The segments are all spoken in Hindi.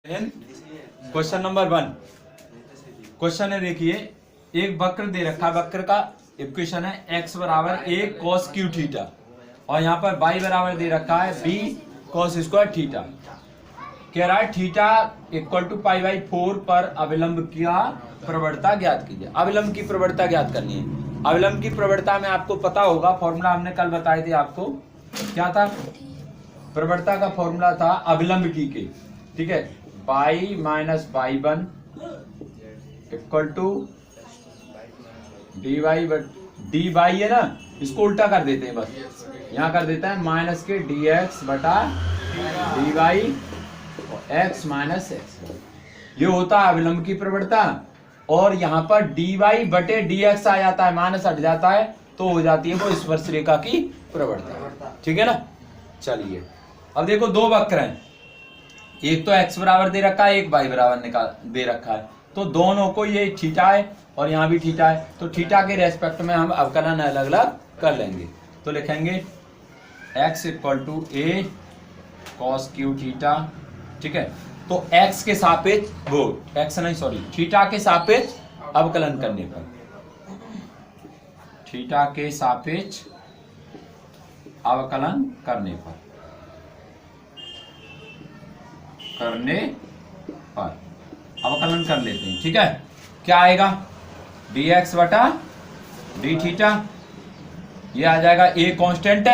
Question number 1। क्वेश्चन है, देखिए एक वक्र दे रखा है, वक्र का इक्वेशन है x बराबर a cos q थीटा और यहाँ पर y बराबर दे रखा है b cos स्क्वायर थीटा। कह रहा है theta equal to pi by 4 पर अविलंब का प्रवणता ज्ञात कीजिए। अविलंब की प्रवणता ज्ञात करनी है। अविलंब की प्रवणता में आपको पता होगा, फॉर्मूला हमने कल बताए थे आपको, क्या था? प्रवणता का फॉर्मूला था अविलंब की के, ठीक है, y minus y1 equal to dy है ना, इसको उल्टा कर देते हैं, बस यहाँ कर देता है माइनस के dx बटा dy और x माइनस x। ये होता है अविलंब की प्रवणता। और यहाँ पर dy बटे dx आ जाता है, माइनस हट जाता है तो हो जाती है वो स्पर्श रेखा की प्रवणता, ठीक है ना। चलिए अब देखो दो वक्र हैं, एक तो x बराबर दे रखा है, एक y बराबर दे रखा है, तो दोनों को ये थीटा है और यहाँ भी थीटा है, तो थीटा के रेस्पेक्ट में हम अवकलन अलग अलग कर लेंगे। तो लिखेंगे x equal to a cos q theta, ठीक है। तो x के सापेक्ष थीटा के सापेक्ष अवकलन करने पर, थीटा के सापेक्ष अवकलन करने पर अवकलन कर लेते हैं, ठीक है। क्या आएगा? dx बटा डी थीटा, ये आ जाएगा, a कांस्टेंट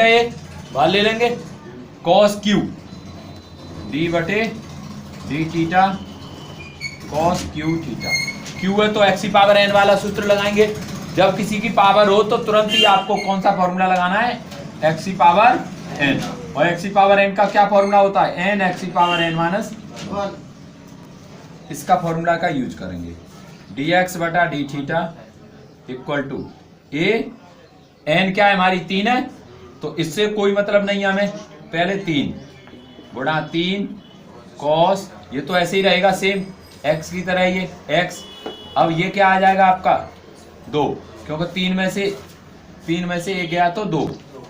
है, ये बाहर ले लेंगे, cos q d बटे d theta cos q theta. q है तो x की पावर n वाला सूत्र लगाएंगे। जब किसी की पावर हो तो तुरंत ही आपको कौन सा फॉर्मूला लगाना है? x की पावर n। और x की पावर n का क्या फॉर्मूला होता है? n x की पावर n माइनस 1। इसका फॉर्मूला का यूज करेंगे। dx बटा d theta equal to a, n क्या है हमारी 3 है, तो इससे कोई मतलब नहीं है हमें, पहले 3 गुणा 3 cos, ये तो ऐसे ही रहेगा सेम x की तरह, ये x। अब ये क्या आ जाएगा आपका 2, क्योंकि 3 में से 1 गया तो 2,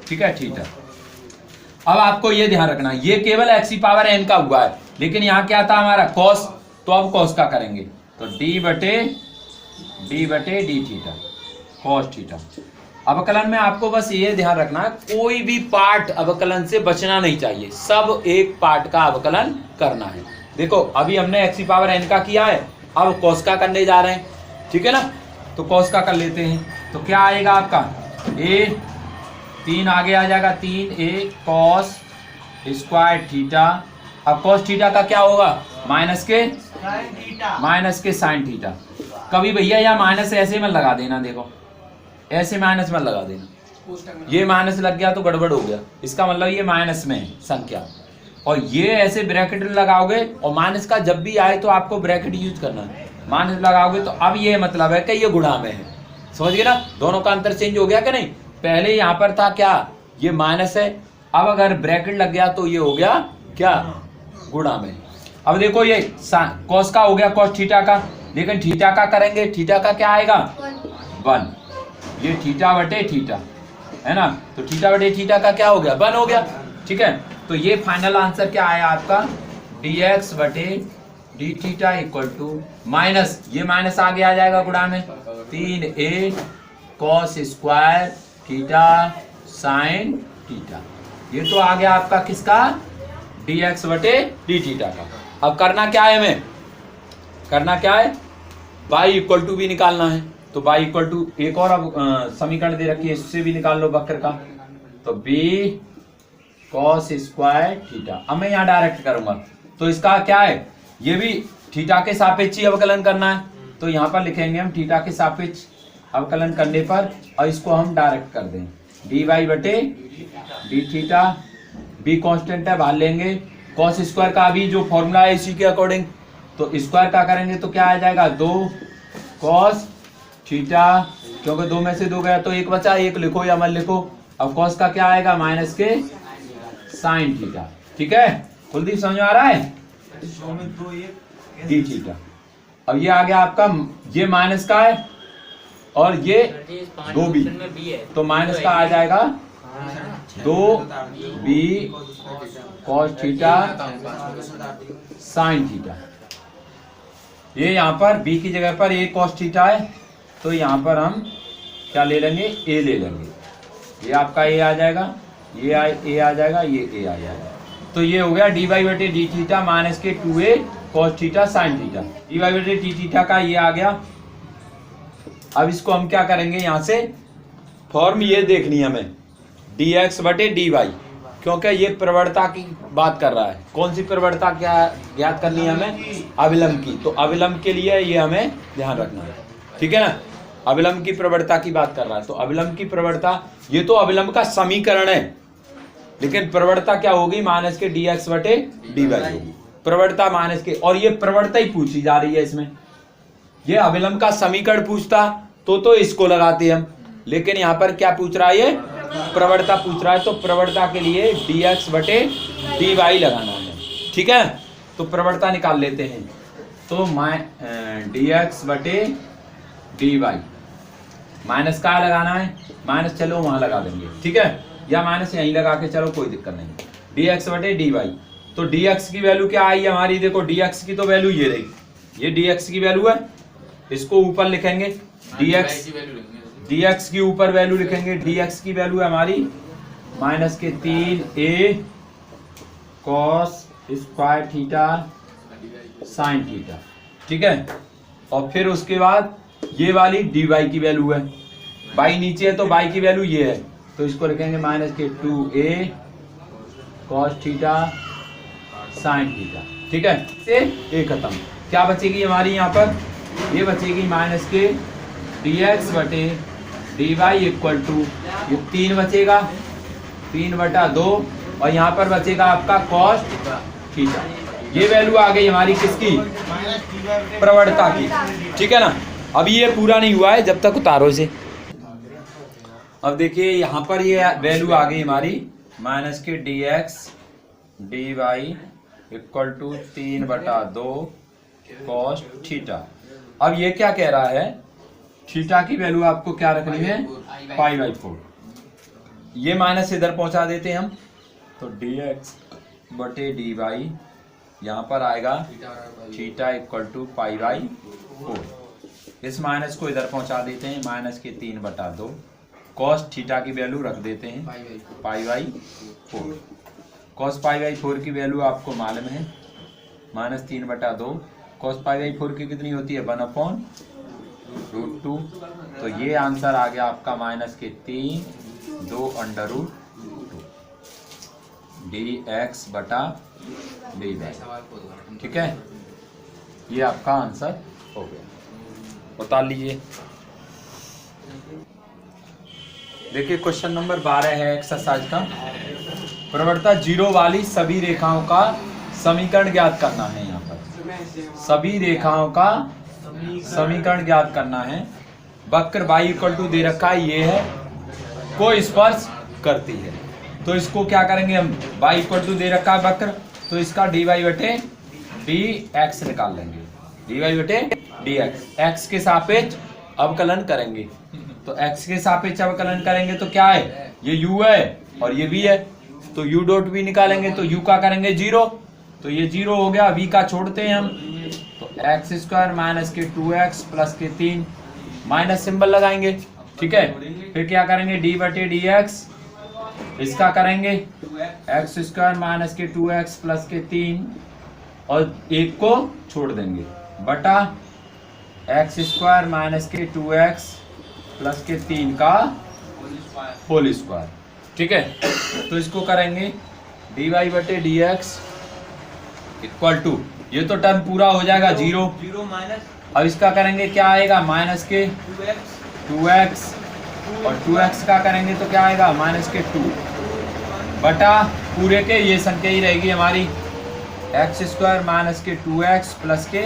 ठीक है, थीटा। अब आपको ये ध्यान रखना, ये केवल x की पावर n का हुआ है, लेकिन यहाँ क्या था हमारा cos, तो अब cos का करेंगे, तो d बटे डी थीटा cos थीटा। अवकलन में आपको बस ये ध्यान रखना है, कोई भी पार्ट अवकलन से बचना नहीं चाहिए, सब एक पार्ट का अवकलन करना है। देखो अभी हमने x की पावर n का किया है, अब cos का करने जा रहे हैं, ठीक है ना। तो cos का कर लेते हैं, तो क्या आएगा आपका a, 3 आगे आ जाएगा, 3a cos स्क्वायर थीटा। अब cos थीटा का क्या होगा? माइनस के साइन थीटा। कभी भैया यहाँ माइनस ऐसे में लगा देना, देखो ऐसे माइनस में लगा देना, ये माइनस लग गया तो गड़बड़ हो गया, इसका मतलब ये माइनस में है संख्या, और ये ऐसे ब्रैकेट लगाओगे, और माइनस का जब भी आए तो आपको ब्रैकेट यूज करना है, माइनस लगाओगे तो अब ये मतलब है कि ये गुणा में है, समझ गए ना। दोनों का अंतर चेंज हो गया कि नहीं? पहले यहाँ पर था क्या, ये माइनस है, अब अगर ब्रैकेट लग गया तो ये हो गया क्या, गुणा में। अब देखो ये cos का हो गया, cos थीटा का, लेकिन थीटा का करेंगे, थीटा का क्या आएगा 1, ये थीटा बटे थीटा है ना, तो थीटा बटे थीटा का क्या हो गया 1 हो गया, ठीक है। तो ये फाइनल आंसर क्या आया आपका, dx बटे d theta equal to minus, ये माइनस आगे आ जाएगा गुणा में, 3a cos square theta sine theta. ये तो आ गया आपका किसका, dx बटे डी थीटा का। अब करना क्या है, हमें करना क्या है, y इक्वल टू भी निकालना है, तो y इक्वल टू एक और अब समीकरण दे रखी है, इससे भी निकाल लो वक्र का, तो b cos स्क्वायर थीटा। अब मैं यहाँ डायरेक्ट करूंगा, तो इसका क्या है, ये भी थीटा के सापेक्ष ही अवकलन करना है, तो यहाँ पर लिखेंगे हम थीटा के सापेक्ष अवकलन करने पर, और इसको हम डायरेक्ट कर दें, dy बटे डी थीटा, b कांस्टेंट है बाहर लेंगे, cos स्क्वायर का भी जो फॉर्मूला है इसी के अकॉर्डिंग, तो स्क्वायर का करेंगे तो क्या आ जाएगा 2 cos थीटा, क्योंकि 2 में से 2 गया तो 1 बचा, 1 लिखो या मत लिखो। अब cos का क्या आएगा माइनस के साइन थीटा, ठीक है। कुलदीप समझ आ रहा है, डी थीटा। अब ये आ गया आपका, ये माइनस का है और ये 2b, तो माइनस का आ जाएगा 2b cos theta sine theta. ये यहाँ पर b की जगह पर a कॉस थीटा है, तो यहाँ पर हम क्या ले लेंगे, a ले लेंगे। ये आपका a आ जाएगा, ये a आ जाएगा, ये a आ जाएगा। तो ये हो गया dy बटे डी थीटा माइनस के 2a cos theta sine theta. dy बटे डी थीटा का ये आ गया। अब इसको हम क्या करेंगे, यहाँ से फॉर्म ये देखनी है हमें dx बटे dy, क्योंकि ये प्रवणता की बात कर रहा है। कौन सी प्रवणता क्या ज्ञात करनी है हमें, अविलंब की। तो अविलंब के लिए ये हमें ध्यान रखना है, ठीक है ना। अविलंब की प्रवणता की बात कर रहा है, तो अविलंब की प्रवणता, ये तो अविलंब का समीकरण है, लेकिन प्रवणता क्या होगी, माइनस के dx बटे dy होगी। प्रवणता माइनस के, और ये प्रवणता ही पूछी जा रही है इसमें। ये अविलंब का समीकरण पूछता तो इसको लगाते हम, लेकिन यहाँ पर क्या पूछ रहा है, ये प्रवणता पूछ रहा है। तो प्रवणता के लिए dx बटे dy लगाना है, ठीक है। तो प्रवणता निकाल लेते हैं। तो dx बटे dy, माइनस का लगाना है, माइनस चलो वहां लगा देंगे, ठीक है, या माइनस यहीं लगा के चलो, कोई दिक्कत नहीं। dx बटे dy, तो dx की वैल्यू क्या आई हमारी, देखो dx की तो वैल्यू ये रही, ये dx की वैल्यू है, इसको ऊपर लिखेंगे, dx की ऊपर वैल्यू लिखेंगे। dx की वैल्यू है हमारी माइनस के 3a cos square theta sine theta, ठीक है। और फिर उसके बाद ये वाली dy की वैल्यू है, y नीचे है तो y की वैल्यू ये है, तो इसको लिखेंगे माइनस के 2a cos theta sine theta, ठीक है। से ए खत्म, क्या बचेगी हमारी यहाँ पर, ये बचेगी माइनस के dx बटे dy इक्वल टू, ये 3 बचेगा, 3/2, और यहाँ पर बचेगा आपका कॉस थीटा। ये वैल्यू आ गई हमारी किसकी, प्रवणता की, ठीक है ना। अभी ये पूरा नहीं हुआ है, जब तक उतारो इसे। अब देखिए यहाँ पर ये वैल्यू आ गई हमारी माइनस के dx dy equal to 3/2 cos theta. अब ये क्या कह रहा है, थीटा की वैल्यू आपको क्या रखनी है, π/4। ये माइनस इधर पहुंचा देते हैं हम, तो dx बटे dy यहाँ पर आएगा थीटा इक्वल टू π/4। इस माइनस को इधर पहुंचा देते हैं, माइनस के 3/2 कॉस थीटा की वैल्यू रख देते हैं π/4। कॉस π/4 की वैल्यू आपको मालूम है, माइनस 3/2 कॉस π/4 की कितनी होती है, 1/√2। तो ये आंसर आ गया आपका माइनस के 3/2 dx बटा dy, ठीक है। ये आपका आंसर हो गया, बता लीजिए। देखिए क्वेश्चन नंबर 12 है एक्सरसाइज का, प्रवणता 0 वाली सभी रेखाओं का समीकरण ज्ञात करना है। यहाँ पर सभी रेखाओं का समीकरण ज्ञात करना है। वक्र y इक्वल टू दे रखा है, ये है, को स्पर्श करती है। तो इसको क्या करेंगे हम, y इक्वल टू दे रखा है वक्र, तो इसका dy बटे dx निकाल लेंगे, dy बटे dx, x के सापेक्ष अवकलन करेंगे। तो x के सापेक्ष अवकलन करेंगे तो क्या है, ये u है और ये v है, तो u डॉट v निकालेंगे तो u का करेंगे 0, तो ये 0 हो गया। v का छोड़ते हैं हम, तो x² माइनस के 2x प्लस के 3, माइनस सिंबल लगाएंगे, ठीक है। फिर क्या करेंगे, d बटे dx, इसका करेंगे x² माइनस के 2x प्लस के 3, और एक को छोड़ देंगे, बटा x² माइनस के 2x प्लस के 3 का होल स्क्वायर, ठीक है। तो इसको करेंगे dy बटे dx इक्वल टू, ये तो टर्म पूरा हो जाएगा 0 माइनस, अब इसका करेंगे क्या आएगा, माइनस के 2x, और 2x का करेंगे तो क्या आएगा, माइनस के 2, बटा पूरे के ये संख्या ही रहेगी हमारी x² माइनस के 2x प्लस के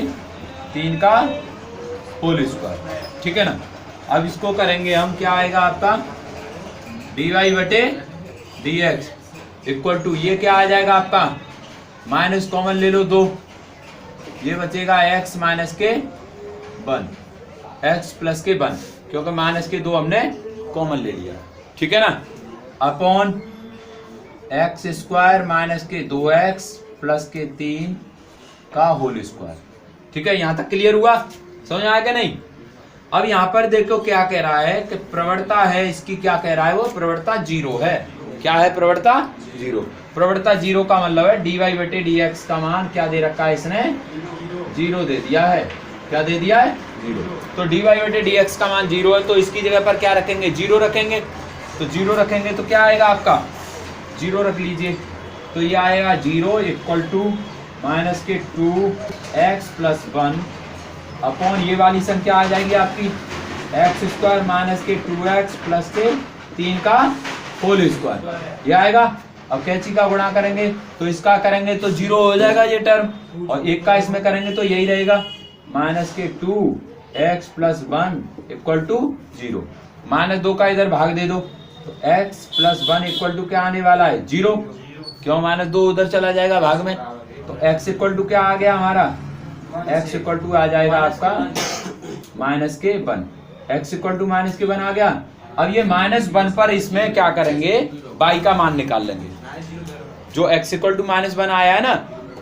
3 का होल स्क्वायर, ठीक है ना। अब इसको करेंगे हम, क्या आएगा आपका dy बटे dx इक्वल टू, ये क्या आ जाएगा आपका, माइनस कॉमन ले लो 2, ये बचेगा x माइनस के 1, x प्लस के 1, क्योंकि माइनस के 2 हमने कॉमन ले लिया, ठीक है ना, अपॉन एक्स स्क्वायर माइनस के 2x प्लस के 3 का होल स्क्वायर। ठीक है, यहां तक क्लियर हुआ? समझ आया क्या नहीं? अब यहाँ पर देखो क्या कह रहा है कि प्रवणता है इसकी, क्या कह रहा है वो, प्रवणता 0 है। क्या है प्रवणता? 0। प्रवणता 0 का मतलब है dy बटे dx का मान क्या दे रखा है इसने? 0 दे दिया है। क्या दे दिया है? 0। तो dy बटे dx का मान 0 है, तो इसकी जगह पर क्या रखेंगे? 0 रखेंगे। तो 0 रखेंगे तो क्या आएगा आपका? 0 रख लीजिए, तो ये आएगा 0 इक्वल टू माइनस के 2x प्लस 1 अपॉन ये वाली संख्या आ जाएगी आपकी एक्स स्क्वायर माइनस के 2x प्लस के 3 का होल स्क्वायर। ये आएगा। अब कैंची का गुणा करेंगे तो इसका करेंगे तो 0 हो जाएगा ये टर्म, और एक का इसमें करेंगे तो यही रहेगा माइनस के 2x प्लस 1 इक्वल टू 0। -2 का इधर भाग दे दो तो x प्लस 1 इक्वल टू क्या आने वाला है? 0। क्यों? -2 उधर चला जाएगा भाग में, तो x इक्वल टू क्या आ गया हमारा? x इक्वल टू आ जाएगा आपका माइनस के 1। x इक्वल टू माइनस के 1 आ गया। अब ये -1 पर इसमें क्या करेंगे? y का मान निकाल लेंगे। जो x इक्वल टू -1 आया है ना,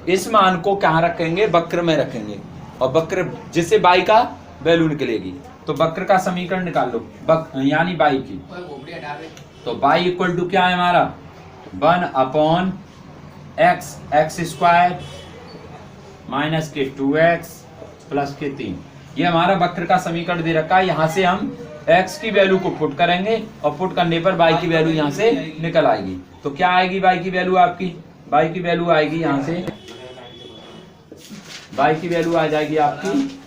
इस मान को कहाँ रखेंगे? वक्र में रखेंगे, और वक्र जिससे y का वैल्यू निकलेगी। तो वक्र का समीकरण निकाल लो, यानी y की। तो y इक्वल टू क्या है हमारा? 1 अपॉन एक्स स्क्वायर माइनस के 2x प्लस के 3। ये हमारा वक्र का समीकरण दे रखा है। यहाँ से हम x की वैल्यू को पुट करेंगे, और पुट करने पर y की वैल्यू यहाँ से निकल आएगी। तो क्या आएगी y की वैल्यू आपकी? y की वैल्यू आएगी यहाँ से, y की वैल्यू आ जाएगी आपकी,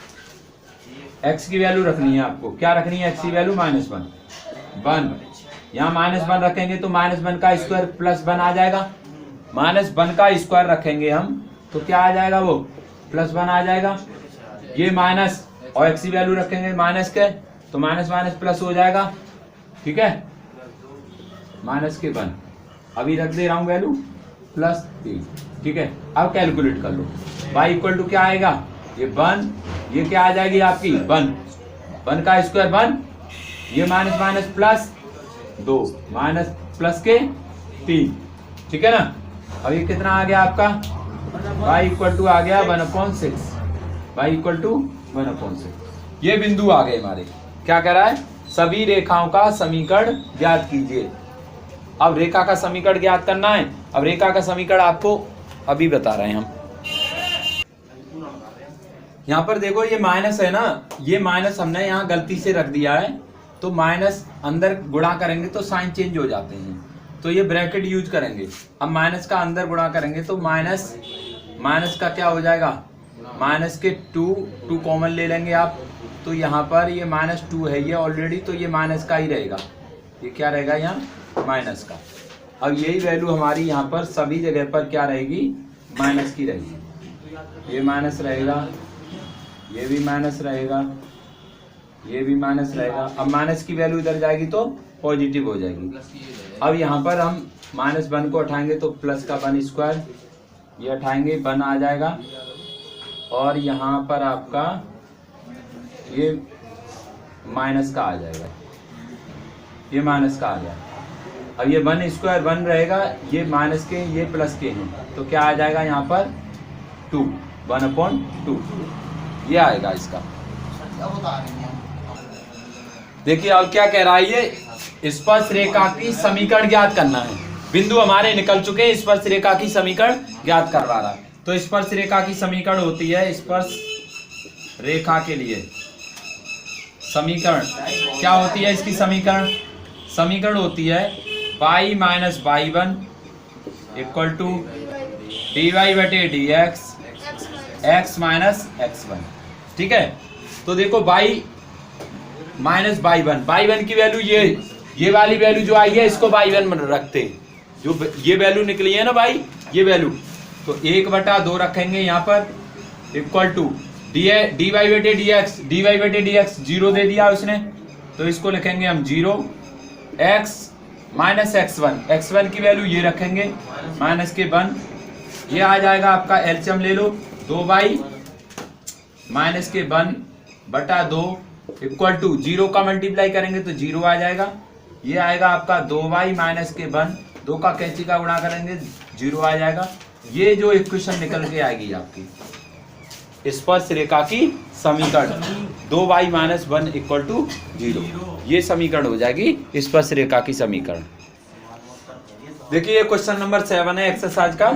x की वैल्यू रखनी है आपको। क्या रखनी है? x की वैल्यू -1। यहाँ -1 रखेंगे तो -1 का स्क्वायर प्लस 1 आ जाएगा। -1 का स्क्वायर रखेंगे हम तो क्या आ जाएगा? वो +1 आ जाएगा। ये माइनस, और x की वैल्यू रखेंगे माइनस के, तो माइनस माइनस प्लस हो जाएगा। ठीक है, माइनस के 1 अभी रख दे रहा हूं वैल्यू +3। ठीक है, अब कैलकुलेट कर लो। y इक्वल टू क्या आएगा? ये 1, ये क्या आ जाएगी आपकी? 1 का स्क्वायर 1, ये minus minus plus 2 minus plus के 3। ठीक है ना? अब ये कितना आ गया आपका? y इक्वल टू आ गया 1/6। y equal to 1/6। ये बिंदु आ गए हमारे। क्या कह रहा है? सभी रेखाओं का समीकरण ज्ञात कीजिए। अब रेखा का समीकरण ज्ञात करना है। अब रेखा का समीकरण आपको अभी बता रहे हैं हम। यहाँ पर देखो ये माइनस है ना, ये माइनस हमने यहाँ गलती से रख दिया है, तो माइनस अंदर गुणा करेंगे तो साइन चेंज हो जाते हैं, तो ये ब्रैकेट यूज करेंगे। अब माइनस का अंदर गुणा करेंगे तो माइनस का क्या हो जाएगा? माइनस के 2 कॉमन ले लेंगे आप, तो यहाँ पर ये -2 है ये ऑलरेडी, तो ये माइनस का ही रहेगा। ये क्या रहेगा यहाँ? माइनस का। अब यही वैल्यू हमारी यहाँ पर सभी जगह पर क्या रहेगी? माइनस की रहेगी। ये माइनस रहेगा, ये भी माइनस रहेगा, ये भी माइनस रहेगा। अब माइनस की वैल्यू इधर जाएगी तो पॉजिटिव हो जाएगी। अब यहाँ पर हम -1 को उठाएंगे तो प्लस का 1 स्क्वायर, ये उठाएंगे 1 आ जाएगा, और यहाँ पर आपका ये माइनस का आ जाएगा, ये माइनस का आ गया। अब ये 1 स्क्वायर 1 रहेगा, ये माइनस के ये प्लस के हैं, तो क्या आ जाएगा यहाँ पर? 2, 1/2 ये आएगा इसका। देखिए अब क्या कह रहा है ये? स्पर्श रेखा की समीकरण ज्ञात करना है। बिंदु हमारे निकल चुके हैं, स्पर्श रेखा की समीकरण ज्ञात करवा रहा है। तो स्पर्श रेखा की समीकरण होती है, स्पर्श रेखा के लिए समीकरण क्या होती है? इसकी समीकरण होती है y minus y1 equal to dy बटे dx x माइनस x1। ठीक है, तो देखो y माइनस y1 की वैल्यू ये वाली वैल्यू जो आई है इसको y1 रखते हैं, जो ये वैल्यू निकली है ना भाई, ये वैल्यू, तो 1/2 रखेंगे यहाँ पर इक्वल टू dy बटे dx 0 दे दिया उसने, तो इसको लिखेंगे हम 0 x माइनस x1 की वैल्यू ये रखेंगे माइनस के 1, ये आ जाएगा आपका एलसीएम ले लो 2y माइनस के 1/2 इक्वल टू 0 का मल्टीप्लाई करेंगे तो 0 आ जाएगा, ये आएगा आपका 2y माइनस के 1 2 का कैंची का गुणा करेंगे 0 आ जाएगा। ये जो इक्वेशन निकल के आएगी आपकी स्पर्श रेखा की समीकरण 2y - 1 = 0, ये समीकरण हो जाएगी स्पर्श रेखा की समीकरण। देखिए क्वेश्चन नंबर 7 है एक्सरसाइज का।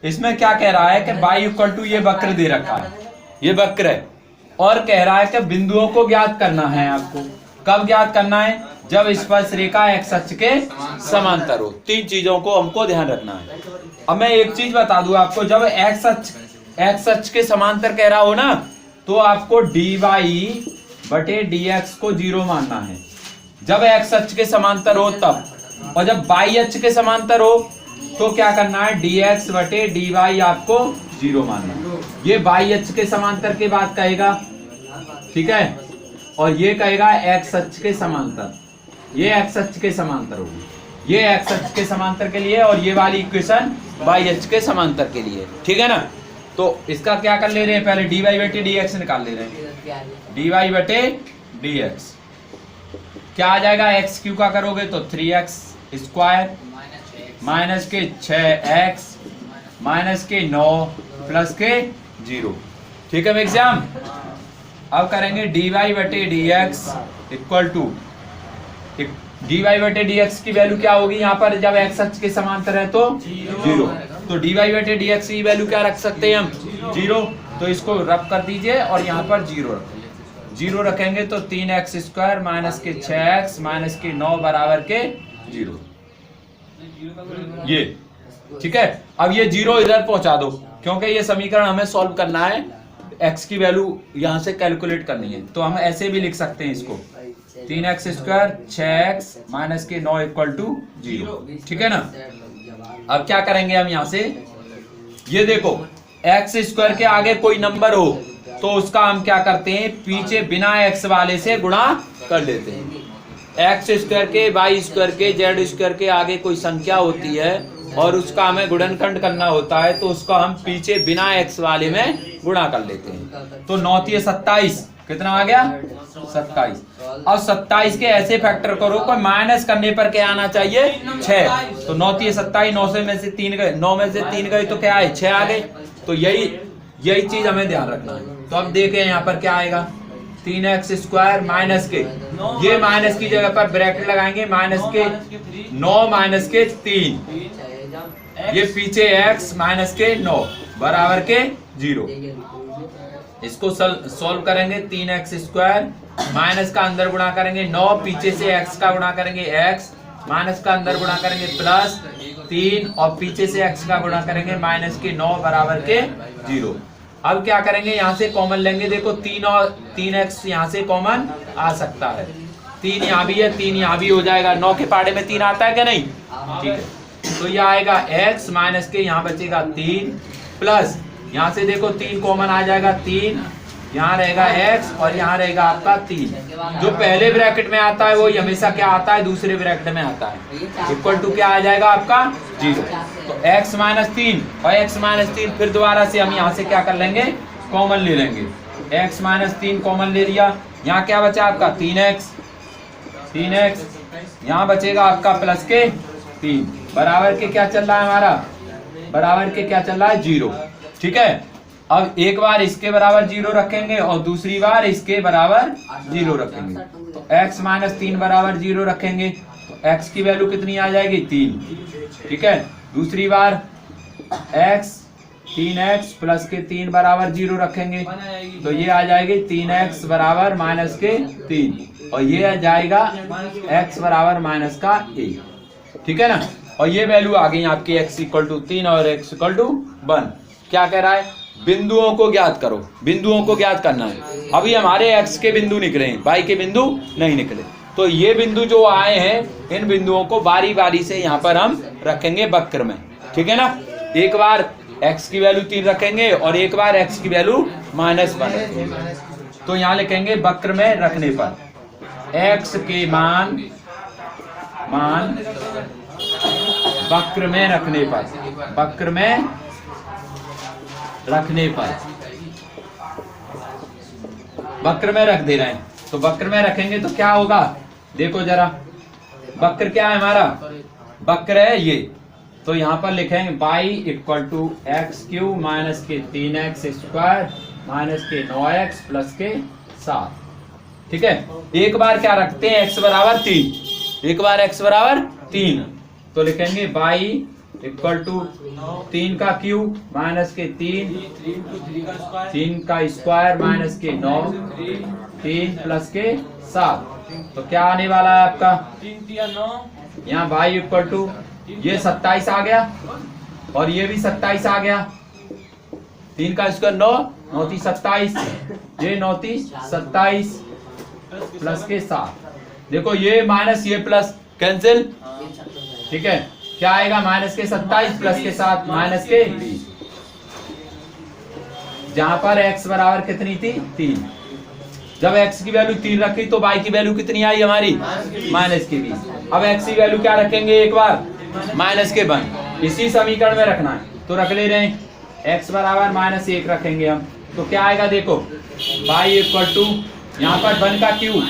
इसमें क्या कह रहा है कि y = ये वक्र दे रखा है, ये वक्र है, और कह रहा है कि बिंदुओं को ज्ञात करना है। आपको कब ज्ञात करना है? जब स्पर्श रेखा x अक्ष के समांतर हो। 3 चीजों को हमको ध्यान रखना है। अब मैं एक चीज बता दूं आपको, जब x अक्ष के समांतर कह रहा हो ना, तो आपको dy/dx को 0 मानना है जब x अक्ष के समांतर हो तब, और जब y अक्ष के समांतर हो तो क्या करना है? dx/dy आपको 0 मानना है। ये y अक्ष के समांतर की बात कहेगा, ठीक है, और ये कहेगा x अक्ष के समांतर। ये x अक्ष के समांतर होगी, ये x अक्ष के समांतर के लिए, और ये वाली इक्वेशन y अक्ष के समांतर के लिए, ठीक है ना। तो इसका क्या कर ले रहे हैं? पहले dy/dx निकाल ले रहे हैं। dy/dx क्या आ जाएगा? x क्यू का करोगे तो 3x² माइनस के 6x माइनस के 9 प्लस के 0, ठीक है एग्जाम। अब करेंगे dy/dx इक्वल टू, dy/dx की वैल्यू क्या होगी यहाँ पर? जब x अक्ष के समांतर है तो 0, तो dy/dx की वैल्यू क्या रख सकते हैं हम? 0। तो इसको रब कर दीजिए और यहाँ पर 0 रखेंगे तो 3x² माइनस के 6x माइनस के 9 बराबर के 0, ये ठीक है। अब ये 0 इधर पहुंचा दो, क्योंकि ये समीकरण हमें सॉल्व करना है, x की वैल्यू यहां से कैलकुलेट करनी है। तो हम ऐसे भी लिख सकते हैं इसको, 3x² 6x माइनस के 9 = 0, ठीक है ना। अब क्या करेंगे हम यहां से, ये देखो x² के आगे कोई नंबर हो तो उसका हम क्या करते हैं? पीछे बिना x वाले से गुणा कर लेते हैं। x² के y² के z² के आगे कोई संख्या होती है और उसका हमें गुणनखंड करना होता है, तो उसका हम पीछे बिना x वाले में गुणा कर लेते हैं। तो 9 × 27 कितना आ गया? 27। अब 27 के ऐसे फैक्टर करो, कोई माइनस करने पर क्या आना चाहिए? 6। तो 9 × 27, 9 में से 3 गए, 9 में से 3 गए तो क्या आए? 6 आ गए। तो यही चीज हमें ध्यान रखना है। तो अब देखें यहाँ पर क्या आएगा? 3x² माइनस के, ये माइनस की जगह पर ब्रैकेट लगाएंगे, माइनस के 9 माइनस के 3, ये पीछे x माइनस के 9 बराबर के 0। इसको सॉल्व करेंगे, 3x² माइनस का अंदर गुणा करेंगे 9, पीछे से x का गुणा करेंगे x, माइनस का अंदर गुणा करेंगे प्लस 3, और पीछे से x का गुणा करेंगे माइनस के 9 बराबर के 0। अब क्या करेंगे? यहाँ से कॉमन लेंगे, देखो 3 और 3x यहाँ से कॉमन आ सकता है, 3 यहाँ भी है, 3 यहाँ भी हो जाएगा। 9 के पहाड़े में 3 आता है क्या? नहीं, ठीक है। तो यह आएगा x माइनस के, यहाँ बचेगा 3 प्लस, यहाँ से देखो 3 कॉमन आ जाएगा, 3 यहाँ रहेगा x और यहाँ रहेगा आपका 3। जो पहले ब्रैकेट में आता है वो हमेशा क्या आता है? दूसरे ब्रैकेट में आता है। इक्वल टू क्या आ जाएगा आपका? 0। तो x माइनस 3 और x माइनस 3, फिर दोबारा से हम यहाँ से क्या कर लेंगे? कॉमन ले लेंगे। x माइनस 3 कॉमन ले लिया, यहाँ क्या बचा आपका? 3x, यहाँ बचेगा आपका प्लस के 3 बराबर के क्या चल रहा है हमारा? बराबर के क्या चल रहा है? 0, ठीक है। अब एक बार इसके बराबर 0 रखेंगे और दूसरी बार इसके बराबर 0 रखेंगे। तो x माइनस 3 बराबर 0 रखेंगे तो x की वैल्यू कितनी आ जाएगी? 3, ठीक है। दूसरी बार x 3x प्लस के 3 बराबर 0 रखेंगे तो ये आ जाएगी 3x बराबर माइनस के 3, और ये आ जाएगा x बराबर माइनस का 1, ठीक है ना। और ये वैल्यू आ गई आपकी x = 3 और x = 1। क्या कह रहा है? बिंदुओं को ज्ञात करो, बिंदुओं को ज्ञात करना है। अभी हमारे x के बिंदु निकले हैं, y के बिंदु नहीं निकले, तो ये बिंदु जो आए हैं इन बिंदुओं को बारी बारी से यहाँ पर हम रखेंगे वक्र में, ठीक है ना। एक बार x की वैल्यू 3 रखेंगे और एक बार x की वैल्यू -1 रखेंगे। तो यहाँ लिखेंगे वक्र में रखने पर x के मान वक्र में रखने पर, वक्र में रखने पर, वक्र में रख दे रहे हैं। तो वक्र में रखेंगे तो क्या होगा? देखो जरा, वक्र क्या है हमारा? वक्र है ये, तो यहाँ पर लिखेंगे y equal to x q minus के 3x स्क्वायर माइनस के 9x प्लस के 7। ठीक है, एक बार क्या रखते हैं x बराबर 3, एक बार x बराबर 3, तो लिखेंगे y इक्वल टू 3 का क्यूब माइनस के 3 का स्क्वायर माइनस के 9 3 प्लस के 7, तो क्या आने वाला है आपका 3 यहाँ y इक्वल टू ये 27 आ गया और ये भी 27 आ गया, 3 का स्क्वायर 9 9 3 27, ये 9 3 27 प्लस के 7। देखो ये माइनस ये प्लस कैंसिल, ठीक है, क्या आएगा माइनस के 27 प्लस के 7 माइनस के 20, जहां पर x बराबर कितनी थी 3, जब x की वैल्यू 3 रखी तो y की वैल्यू कितनी आई हमारी माइनस के 20। अब x की वैल्यू क्या रखेंगे एक बार माइनस के 1, इसी समीकरण में रखना है तो रख ले रहे हैं, x बराबर माइनस 1 रखेंगे हम, तो क्या आएगा देखो y इक्वल टू यहाँ पर 1 का क्यूब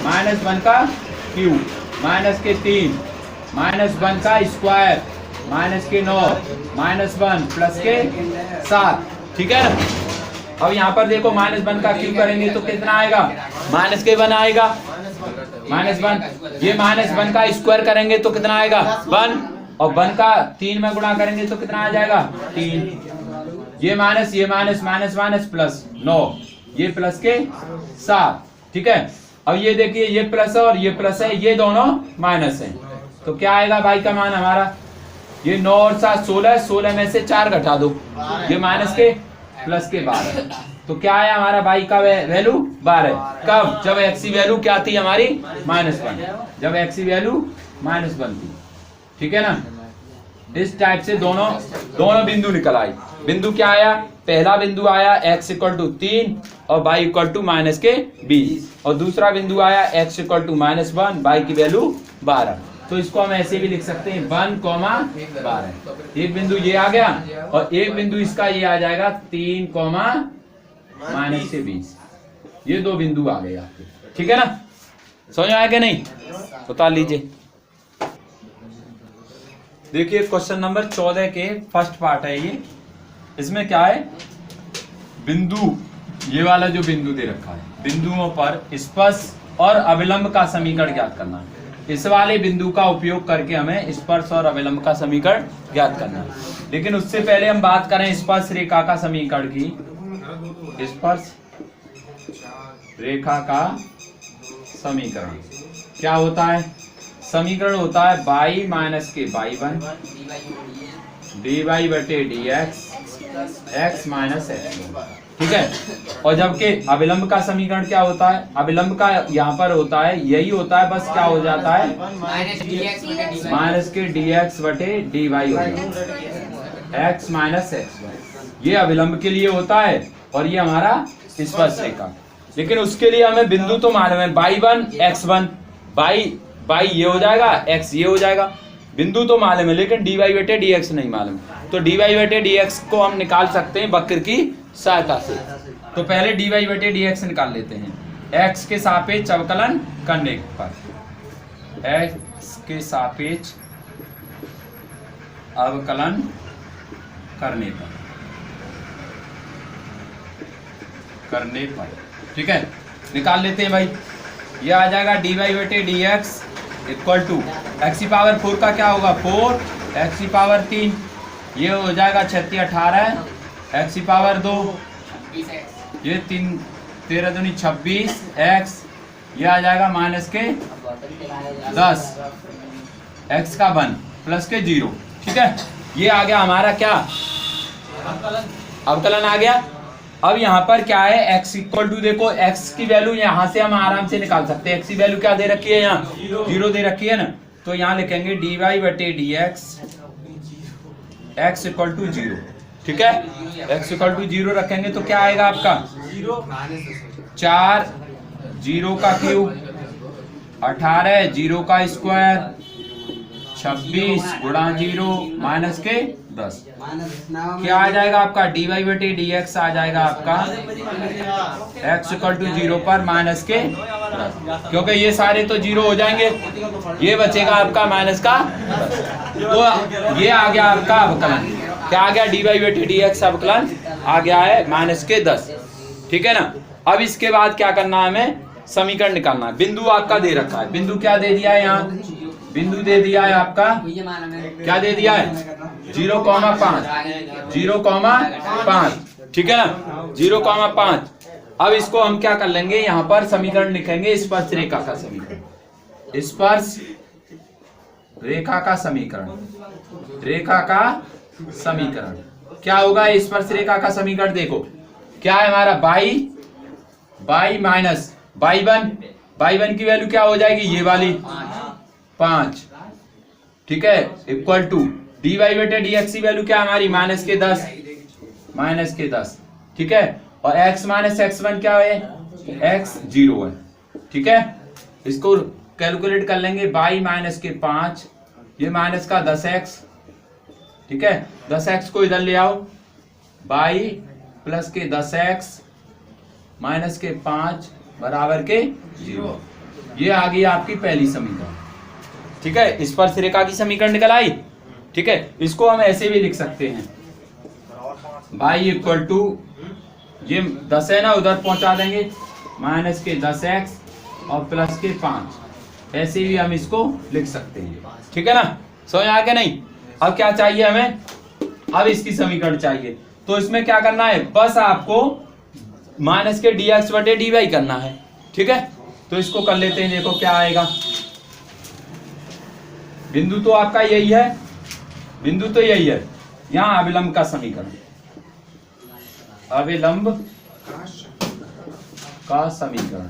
माइनस 1 का क्यूब माइनस के 3 माइनस 1 का स्क्वायर माइनस के 9 माइनस 1 प्लस के 7। ठीक है ना, अब यहाँ पर देखो माइनस 1 का क्यूब करेंगे तो कितना आएगा माइनस के 1 आएगा, माइनस 1, ये माइनस 1 का स्क्वायर करेंगे तो कितना आएगा 1, और 1 का 3 में गुणा करेंगे तो कितना आ जाएगा 3, ये माइनस माइनस प्लस 9, ये प्लस के 7। ठीक है, अब ये देखिए ये प्लस है और ये प्लस है, ये दोनों माइनस है, तो क्या आएगा भाई का मान हमारा, ये 9 और 7 16, 16 में से 4 घटा दो, ये माइनस के प्लस के 12, तो क्या है हमारा भाई का वैल्यू 12। कब, जब x की वैल्यू क्या थी हमारी -1, जब x की वैल्यू -1 थी। ठीक है ना, इस टाइप से दोनों बिंदु निकल आई। बिंदु क्या आया, पहला बिंदु आया x इक्वल टू 3 और y इक्वल टू माइनस के 20, और दूसरा बिंदु आया x इक्वल टू -1 y की वैल्यू 12, तो इसको हम ऐसे भी लिख सकते हैं 1,12। एक बिंदु ये आ गया और एक बिंदु इसका ये आ जाएगा 3, माइनस के 20, ये दो बिंदु आ गए आपके। ठीक है ना, समझ में आया कि नहीं, बता लीजिए। देखिए क्वेश्चन नंबर 14 के फर्स्ट पार्ट है ये, इसमें क्या है, बिंदु, ये वाला जो बिंदु दे रखा है, बिंदुओं पर स्पर्श और अविलंब का समीकरण ज्ञात करना है। इस वाले बिंदु का उपयोग करके हमें स्पर्श और अविलंब का समीकरण ज्ञात करना है, लेकिन उससे पहले हम बात करें स्पर्श रेखा का समीकरण की। स्पर्श रेखा का समीकरण क्या होता है, समीकरण होता है y माइनस के y1 dy बटे dx x माइनस x। ठीक है, और जबकि अविलंब का समीकरण क्या होता है, अविलंब का यहाँ पर होता है यही होता है, बस क्या हो जाता है माइनस के dx बटे dy हो जाता है x माइनस x, ये अविलंब के लिए होता है और ये हमारा स्पर्श रेखा। लेकिन उसके लिए हमें बिंदु तो मालूम है y1 x1, y ये हो जाएगा, x ये हो जाएगा, बिंदु तो मालूम है, लेकिन dy बटे dx नहीं मालूम, तो dy बटे dx को हम निकाल सकते हैं वक्र की सहायता से। तो पहले dy बटे dx निकाल लेते हैं, x के सापेक्ष अवकलन करने पर, x के सापेक्ष अवकलन करने पर, ठीक है, निकाल लेते हैं भाई। ये आ जाएगा dy बटे dx इक्वल टू x की पावर 4 का क्या होगा 4, x की पावर 3, ये हो जाएगा 36 18, x की पावर 2, ये 3 13 दूनी 26, x ये आ जाएगा माइनस के 10, x का 1 प्लस के 0। ठीक है, ये आ गया हमारा क्या अवकलन आ गया। अब यहाँ पर क्या है x इक्वल टू, देखो x की वैल्यू यहाँ से हम आराम से निकाल सकते हैं, x की वैल्यू क्या दे रखी है यहाँ 0 दे रखी है ना, तो यहाँ लिखेंगे dy बटे dx x इक्वल टू 0। ठीक है, x इक्वल टू 0 रखेंगे तो क्या आएगा आपका 4 0 का क्यूब 18 0 का स्क्वायर 26 गुणा 0 माइनस के 10, क्या आ जाएगा आपका dy बटे dx आ जाएगा आपका x इक्वल टू 0 पर माइनस के क्योंकि ये सारे तो जीरो हो जाएंगे, ये बचेगा आपका माइनस का 10। तो ये आ गया आपका अवकलन, क्या आ गया, dy बटे dx अवकलन आ गया है माइनस के 10। ठीक है ना। अब इसके बाद क्या करना है, हमें समीकरण निकालना है। बिंदु आपका दे रखा है, बिंदु क्या दे दिया है, यहाँ बिंदु दे दिया है आपका, क्या दे दिया है 0,5, 0,5। ठीक है ना, 0,5। अब इसको हम क्या कर लेंगे, यहाँ पर समीकरण लिखेंगे, स्पर्श रेखा का समीकरण, स्पर्श रेखा का समीकरण, रेखा का समीकरण क्या होगा, स्पर्श रेखा का समीकरण देखो क्या है हमारा, बाई माइनस y1 की वैल्यू क्या हो जाएगी, ये वाली 5। ठीक है, इक्वल टू dy बटे dx की वैल्यू क्या है हमारी, माइनस के 10। ठीक है, और x माइनस x1 क्या है, x 0 है। ठीक है, इसको कैलकुलेट कर लेंगे, बाई माइनस के 5, ये माइनस का 10x। ठीक है, 10x को इधर ले आओ, बाई प्लस के 10x माइनस के 5 बराबर के 0। ये आ गई आपकी पहली समीकरण। ठीक है, स्पर्श रेखा की समीकरण निकल आई। ठीक है, इसको हम ऐसे भी लिख सकते हैं, बाई इक्वल टू, ये 10 है ना, उधर पहुंचा देंगे, माइनस के 10x और प्लस के 5, ऐसे भी हम इसको लिख सकते हैं। ठीक है ना, समझ आ गया नहीं। अब क्या चाहिए हमें, अब इसकी समीकरण चाहिए, तो इसमें क्या करना है, बस आपको माइनस के dx बटे dy करना है। ठीक है, तो इसको कर लेते हैं, देखो क्या आएगा, बिंदु तो आपका यही है, बिंदु तो यही है, यहां अविलंब का समीकरण, अविलंब का समीकरण,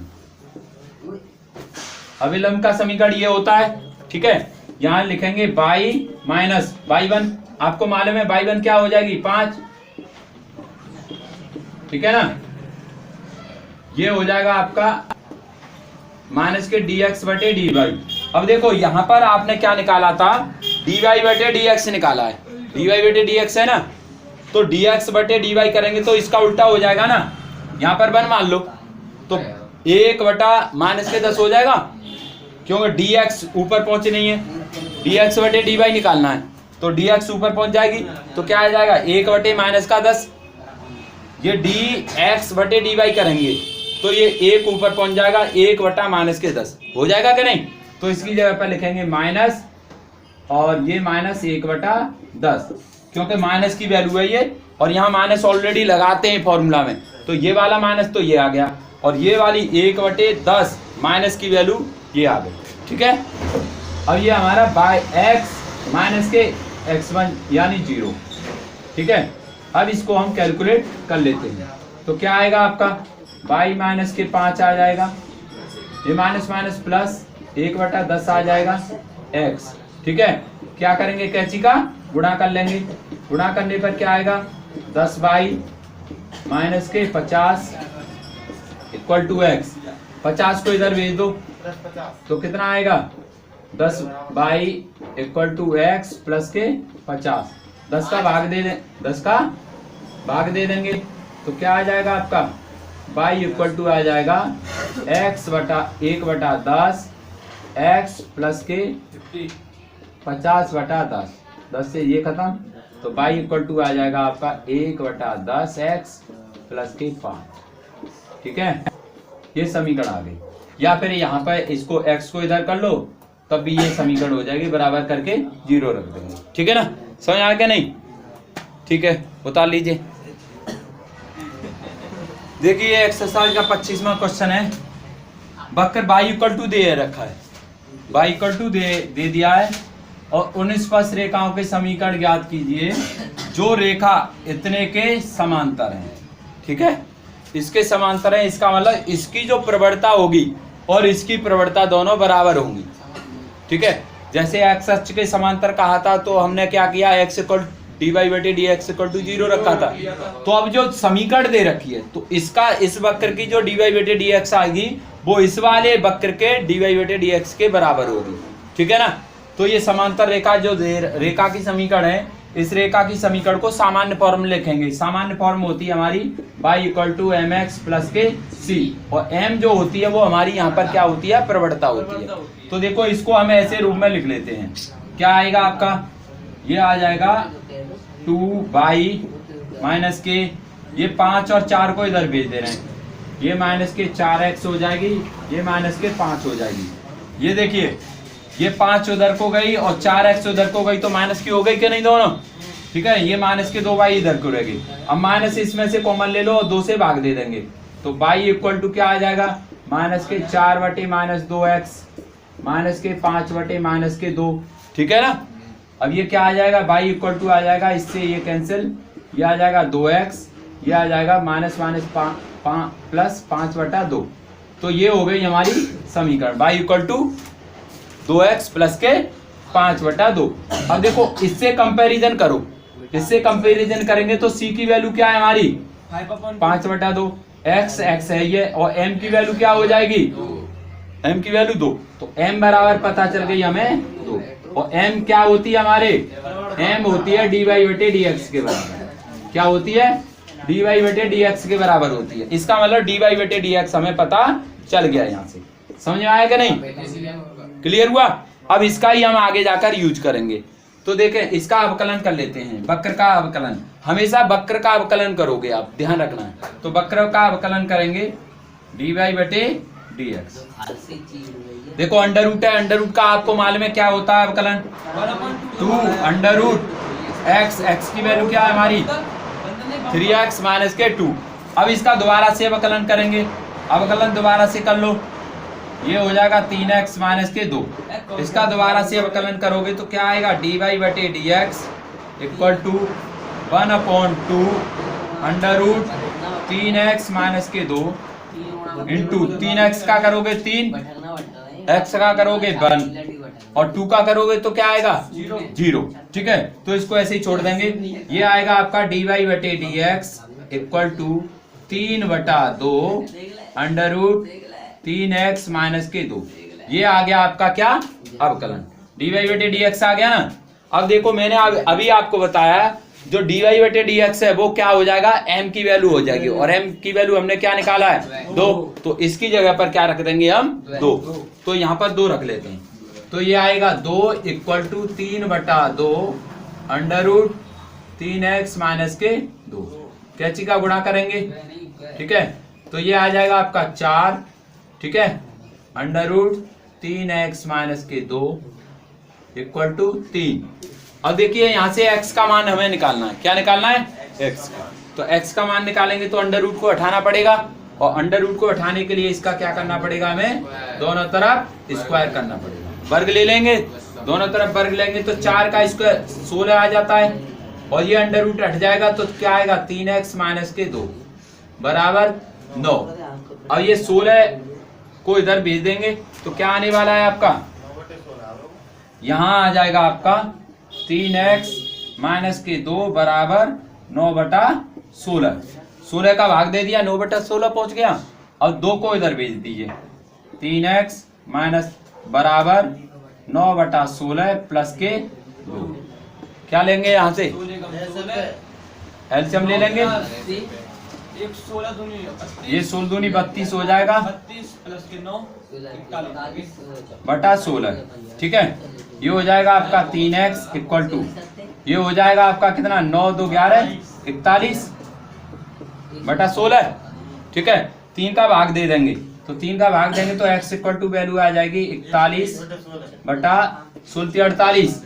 अविलंब का समीकरण ये होता है। ठीक है, यहां लिखेंगे बाई माइनस y1, आपको मालूम है y1 क्या हो जाएगी, 5। ठीक है ना, ये हो जाएगा आपका माइनस के dx बटे dy। अब देखो यहां पर आपने क्या निकाला था, dy बटे dx निकाला है, dy बटे dx है ना, तो dx बटे dy करेंगे तो इसका उल्टा हो जाएगा ना, यहाँ पर 1 मान लो, तो 1 बटा माइनस के 10 हो जाएगा, क्योंकि dx ऊपर पहुंचे नहीं है, dx बटे dy निकालना है, तो dx ऊपर पहुंच जाएगी, तो क्या आ जाएगा, 1 बटे माइनस का 10। ये dx बटे dy करेंगे तो ये 1 ऊपर पहुंच जाएगा, 1 बटा माइनस के 10 हो जाएगा कि नहीं। तो इसकी जगह पर लिखेंगे माइनस, और ये माइनस 1 बटा 10, क्योंकि माइनस की वैल्यू है ये, और यहाँ माइनस ऑलरेडी लगाते हैं फॉर्मूला में, तो ये वाला माइनस तो ये आ गया, और ये वाली 1 बटे 10 माइनस की वैल्यू ये आ गई। ठीक है, अब ये हमारा बाय x माइनस के x1 यानी 0। ठीक है, अब इसको हम कैलकुलेट कर लेते हैं, तो क्या आएगा आपका, बाई माइनस के 5 आ जाएगा, ये माइनस माइनस प्लस 1 बटा 10 आ जाएगा x। ठीक है, क्या करेंगे, कैंची का गुणा कर लेंगे, गुणा करने पर क्या आएगा, 10 बाई माइनस के 50 इक्वल टू x। 50 को इधर भेज दो, तो कितना आएगा, 10 y equal to x plus के 50। 10 का भाग दे देंगे, तो क्या आ जाएगा आपका, बाई इक्वल टू आ जाएगा x बटा 1 बटा 10 x प्लस के 50 बटा 10 से ये खत्म, तो बाई इक्वल टू आ जाएगा आपका 1 बटा 10 x प्लस के 5। ठीक है, ये समीकरण आ गई, या फिर यहाँ पर इसको x को इधर कर लो, तब भी ये समीकरण हो जाएगी, बराबर करके 0 रख देंगे। ठीक है ना, समझ आ गया नहीं। ठीक है, उतार लीजिए, देखिए एक्सरसाइज का 25वां क्वेश्चन है, वक्र बाई इक्वल टू दे रखा है, बाई इक्वल टू दे दिया है, और उन स्पर्श रेखाओं के समीकरण ज्ञात कीजिए जो रेखा इतने के समांतर हैं। ठीक है, इसके समांतर है, इसका मतलब इसकी जो प्रवणता होगी और इसकी प्रवणता दोनों बराबर होंगी। ठीक है, जैसे एक्स अक्ष के समांतर कहा था, तो हमने क्या किया, एक्स इक्वल dy बटे dx इक्वल टू 0 रखा था। तो अब जो समीकरण दे रखी है, तो इसका इस वक्र की जो dy बटे dx आएगी, वो इस वाले वक्र के dy बटे dx के बराबर होगी। ठीक है ना, तो ये समांतर रेखा जो रेखा की समीकरण है, इस रेखा की समीकरण को सामान्य फॉर्म में लिखेंगे। सामान्य फॉर्म होती है हमारी by equal to M X plus के सी, और एम जो होती है वो हमारी यहाँ पर क्या होती है, प्रवणता होती है। तो देखो इसको हम ऐसे रूप में लिख लेते हैं, क्या आएगा आपका, ये आ जाएगा 2 बाई माइनस के, ये 5 और 4 को इधर भेज दे रहे हैं, ये माइनस के 4x हो जाएगी, ये माइनस के 5 हो जाएगी। ये देखिए ये 5 उधर को गई और 4x उधर को गई, तो माइनस की हो गई कि नहीं दोनों, ठीक है। ये माइनस के 2 बाई इधर को रहेगी, अब माइनस इसमें से कॉमन ले लो और 2 से भाग दे देंगे, तो बाई इक्वल टू क्या आ जाएगा, माइनस के 4 बटे माइनस 2x माइनस के 5 बटे माइनस के 2, ठीक है ना। अब ये क्या आ जाएगा, बाई इक्वल टू आ जाएगा, इससे ये कैंसिल, ये आ जाएगा 2x, ये आ जाएगा माइनस माइनस प्लस 5 बटा 2। तो ये हो गई हमारी समीकरण, by equal to 2x plus के 5 बटा 2। अब देखो इससे कंपैरिजन करो, इससे कंपैरिजन करेंगे तो c की वैल्यू क्या है हमारी 5 बटा 2, x है ये, और m की वैल्यू क्या हो जाएगी, m की वैल्यू 2, तो m बराबर पता चल गई हमें 2, और m क्या होती है हमारे, m होती है dy बटे dx के बराबर, क्या होती है, dy बटे dx के बराबर होती है। इसका मतलब dy बटे dx हमें पता चल गया, यहाँ से समझ में आया कि नहीं, क्लियर हुआ। अब इसका ही हम आगे जाकर यूज करेंगे। तो देखें इसका अवकलन कर लेते हैं, वक्र का अवकलन, हमेशा वक्र का अवकलन करोगे आप, ध्यान रखना है। तो वक्र का अवकलन करेंगे dy बटे dx, देखो अंडर रूट है, अंडर रूट का आपको मालूम है क्या होता है अवकलन, 2 अंडर रूट x की वैल्यू क्या है हमारी 3x माइनस के 2। अब इसका दोबारा से अवकलन करेंगे, अवकलन दोबारा से कर लो, ये हो जाएगा 3x माइनस के 2। इसका दोबारा से अवकलन करोगे तो क्या आएगा, dy बटे dx equal to 1/2 under root 3x minus के 2 इंटू 3x का करोगे 3, x का करोगे 1 और 2 का करोगे तो क्या आएगा 0, ठीक है। तो इसको ऐसे ही छोड़ देंगे, ये आएगा आपका dy बटे dx equal to 3/2 under root 3x minus के 2। ये आ गया आपका क्या अवकलन, dy बटे dx आ गया ना। अब देखो मैंने अभी आपको बताया जो dy बटे dx है वो क्या हो जाएगा, m की वैल्यू हो जाएगी, और m की वैल्यू हमने क्या निकाला है 2, तो इसकी जगह पर क्या रख देंगे हम 2, तो यहाँ पर 2 रख लेते हैं। तो ये आएगा 2 equal to 3/2 under root 3x minus के 2, कैंची का गुणा करेंगे, ठीक है। तो ये आ जाएगा आपका 4, ठीक है, अंडर रूट 3x माइनस के 2 इक्वल टू 3। अब देखिए यहाँ से x का मान हमें निकालना है, क्या निकालना है x का, तो x का मान निकालेंगे तो अंडर रूट को हटाना पड़ेगा, और अंडर रूट को हटाने के लिए इसका क्या करना पड़ेगा, हमें दोनों तरफ स्क्वायर करना पड़ेगा, वर्ग ले लेंगे, दोनों तरफ वर्ग लेंगे तो 4 का स्क्वायर 16 आ जाता है, और ये अंडर रूट हट जाएगा तो क्या आएगा 3x माइनस के 2 बराबर 9। अब ये 16 को इधर भेज देंगे तो क्या आने वाला है आपका, यहाँ आ जाएगा आपका 3x माइनस के 2 बराबर 9/16, 16 का भाग दे दिया 9/16 पहुंच गया, और 2 को इधर भेज दीजिए, 3x माइनस बराबर 9/16 प्लस के 2, क्या लेंगे यहाँ से एलसीएम ले लेंगे, ये 16 दूनी 32 हो जाएगा 32 प्लस के 9 41/16, ठीक है। ये हो जाएगा आपका 3x इक्वल टू, ये हो जाएगा आपका कितना 9 2 11 41/16, ठीक है। 3 का भाग दे देंगे, तो 3 का भाग देंगे तो x इक्वल टू वैल्यू आ जाएगी 41/16,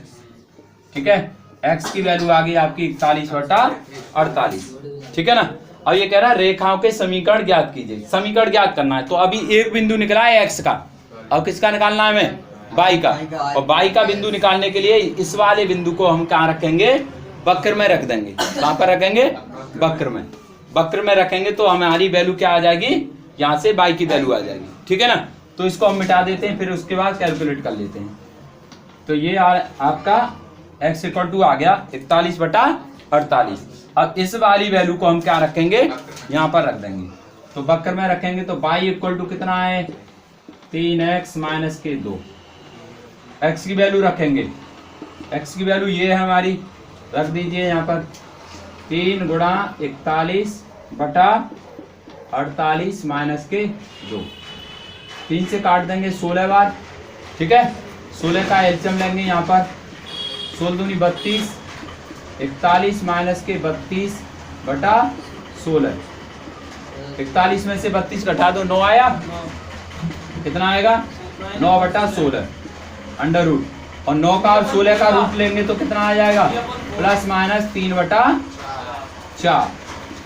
ठीक है। x की वैल्यू आ गई आपकी 41/48, ठीक है ना। अब ये कह रहा है रेखाओं के समीकरण ज्ञात कीजिए, समीकरण ज्ञात करना है। तो अभी एक बिंदु निकला है x का, अब किसका निकालना है हमें y का, और y का बिंदु निकालने के लिए इस वाले बिंदु को हम कहाँ रखेंगे, वक्र में रख देंगे। कहाँ पर रखेंगे, वक्र में, वक्र में रखेंगे तो हमारी वैल्यू क्या आ जाएगी, यहाँ से y की वैल्यू आ जाएगी, ठीक है ना। तो इसको हम मिटा देते हैं, फिर उसके बाद कैलकुलेट कर लेते हैं। तो ये आपका x इक्वल टू आ गया 41/48। अब इस वाली वैल्यू को हम क्या रखेंगे, यहाँ पर रख देंगे, तो वक्र में रखेंगे तो y इक्वल टू कितना है 3x माइनस के 2, x की वैल्यू रखेंगे, x की वैल्यू ये है हमारी, रख दीजिए यहाँ पर 3 × 41 बटा 48 माइनस के 2। 3 से काट देंगे 16 बार, ठीक है। 16 का एलसीएम लेंगे यहाँ पर, 16 दूनी 32, 41 माइनस के 32 बटा 16। 41 में से 32 घटा दो, 9 आया। कितना आएगा? 9 बटा 16 अंडर रूट, और 9 का और 16 का रूट लेंगे तो कितना आ जाएगा? प्लस माइनस 3 बटा 4,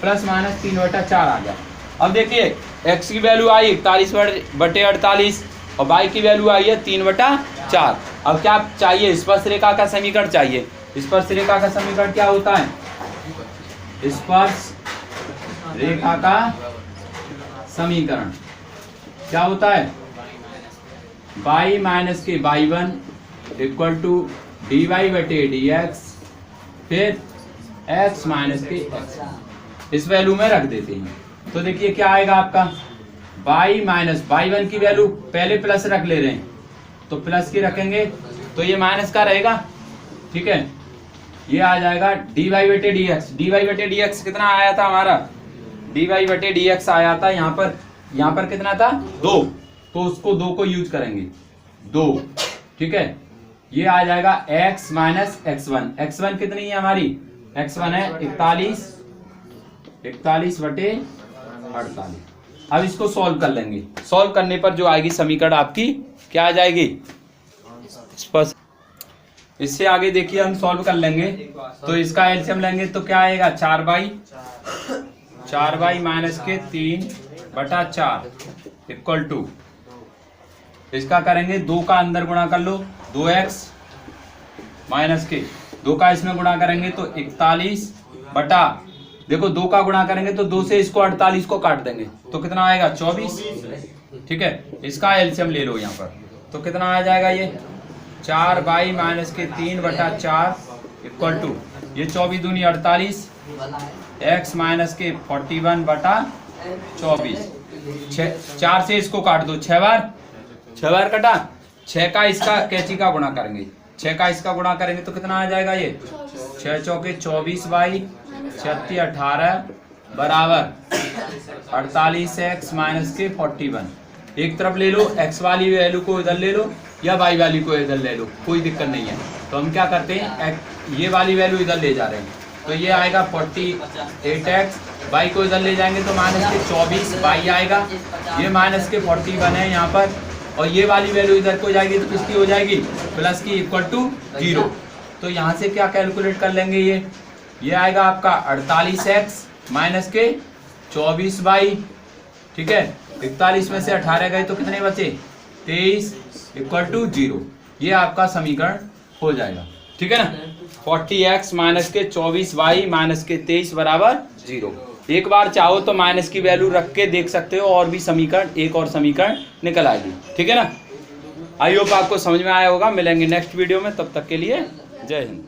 प्लस माइनस 3 बटा 4 आ गया। अब देखिए x की वैल्यू आई 41 बटे 48 और y की वैल्यू आई है 3 बटा 4। अब क्या चाहिए? स्पर्शरेखा का समीकरण चाहिए। स्पर्शरेखा का समीकरण क्या होता है? स्पर्शरेखा का समीकरण क्या होता है? y माइनस के y1 इक्वल टू dy बटे dx, फिर x माइनस के x इस वैल्यू में रख देते हैं। तो देखिए क्या आएगा आपका? y माइनस y1 की वैल्यू पहले प्लस रख ले रहे हैं तो प्लस की रखेंगे तो ये माइनस का रहेगा, ठीक है। ये आ जाएगा dy बटे dx। dy बटे dx कितना आया था हमारा? dy बटे dx आया था यहाँ पर कितना था? 2, तो उसको 2 को यूज करेंगे, 2, ठीक है। ये आ जाएगा x माइनस x1। x1 कितनी है हमारी? x1 है 41 बटे 48। अब इसको सॉल्व कर लेंगे। सॉल्व करने पर जो आएगी समीकरण आपकी क्या आ जाएगी? स्पष्ट। इससे आगे देखिए हम सॉल्व कर लेंगे तो इसका एलसीएम लेंगे तो क्या आएगा? 4y माइनस के 3 बटा 4 इक्वल टू, इसका करेंगे 2 का अंदर गुणा कर लो, 2x माइनस के 2 का इसमें गुणा करेंगे तो 41 बटा, देखो 2 का गुणा करेंगे तो 2 से इसको 48 को काट देंगे तो कितना आएगा? 24, ठीक है। इसका एलसीएम ले लो यहाँ पर तो कितना आ जाएगा? ये 4y माइनस के 3 बटा 4 इक्वल टू, ये 24 दूनी 48, x माइनस के 41 बटा 24। 4 से इसको काट दो, 6 बार कटा, 6 का इसका कैंची का गुणा करेंगे, 6 का इसका गुणा करेंगे तो कितना आ जाएगा? ये 6 चौके 24y 36 18 बराबर 48x माइनस के 41। एक तरफ ले लो, x वाली वैल्यू को इधर ले लो या y वाली को इधर ले लो, कोई दिक्कत नहीं है। तो हम क्या करते हैं, ये वाली वैल्यू इधर ले जा रहे हैं तो ये आएगा 48x, y को इधर ले जाएंगे तो माइनस के 24y आएगा, ये माइनस के 41 है यहाँ पर, और ये वाली वैल्यू इधर को जाएगी तो किसकी हो जाएगी? प्लस की इक्वल टू 0। तो यहाँ से क्या कैलकुलेट कर लेंगे? ये आएगा आपका 48x माइनस के 24y, ठीक है। 41 में से 18 गए तो कितने बचे? 23 इक्वल टू 0। ये आपका समीकरण हो जाएगा, ठीक है ना। 40x माइनस के 24y माइनस के 23 बराबर 0। एक बार चाहो तो माइनस की वैल्यू रख के देख सकते हो और भी समीकरण, एक और समीकरण निकल आएगी, ठीक है ना। आई होप आपको समझ में आया होगा। मिलेंगे नेक्स्ट वीडियो में, तब तक के लिए जय हिंद।